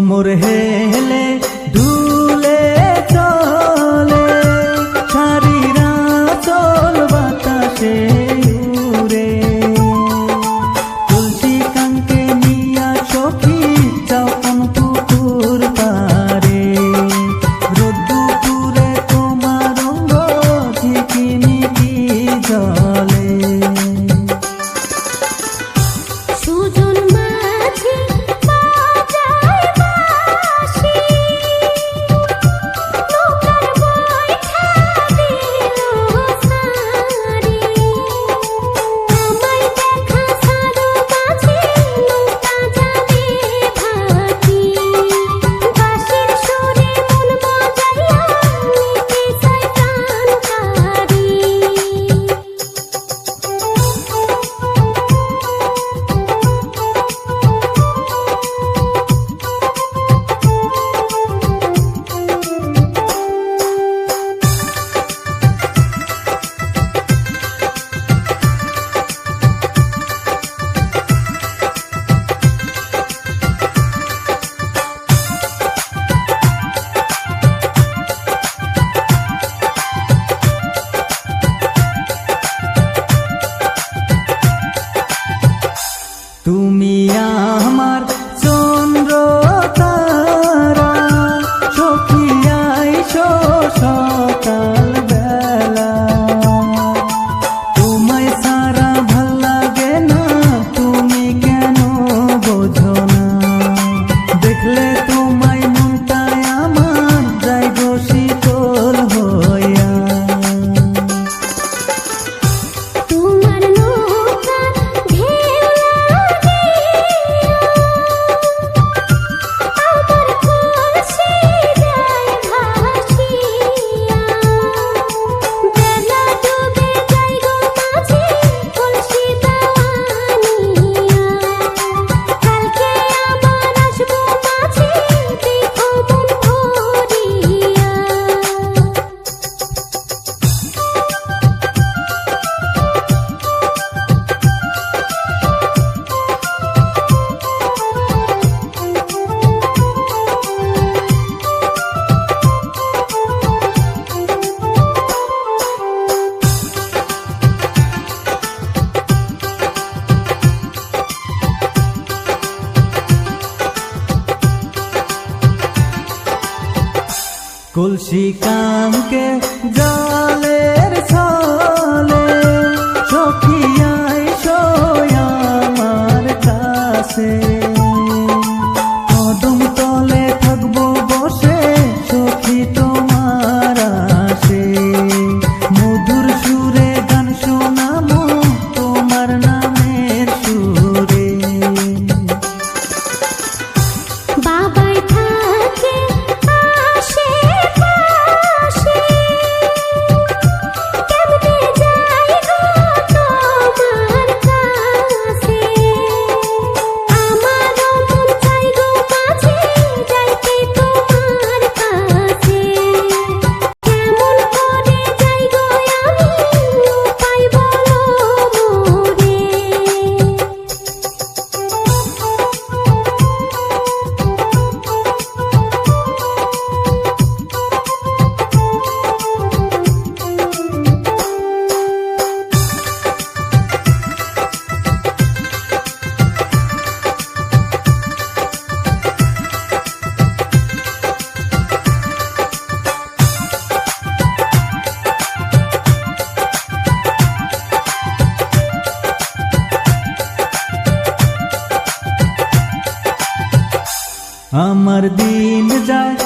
কোমর হেলে দুলে চলে শারীরা চল বাতাসে উড়ে তুলসী কাঙ্কে নিয়া সখী যাও কোন পুকুর পারে রোদ্দুপুরে তোমার অঙ্গ ঝিকিমিকি জলে সুজন মাঝি বাজায় বাঁশি নৌকার বৈঠা দিল সারি আমায় দেখা সারো মাঝি নৌকা যাবে ভাটি বাঁশির সুরে মন মজাইয়া নিতে চাই প্রাণকারি তুমি আমার চন্দ্র তারা সখী আইসো সকাল বেলা তোমায় সারা ভাল লাগে না তুমি কেন বোঝো না দেখলে তোমায় মনটায় আমার যাই গো শীতল হইয়া তোমার নৌকা ঢেউ লাগিয়া আমার কলসি যায় ভাসিয়া বেলা ডুবে যায় গো মাঝি কলসি দাওয়ানিয়া কালকে আবার আসবো মাঝি দেখো মন ভরিয়া কলসি কামকে জলের ছলে সখী আইসো আমার কাছে কদম তলে থাকবো বসে সখী তোমার আসে মধুর সুরে গান শোনাবো তোমার নামের সুরে বাবাই থাকে আশেপাশে কেমনে যাই গো তোমার কাছে আমারও মন চাই গো মাঝি যাইতে তোমার কাছে কেমন করে যাই গো আমি উপায় বলো মোরে আমার দিন যায়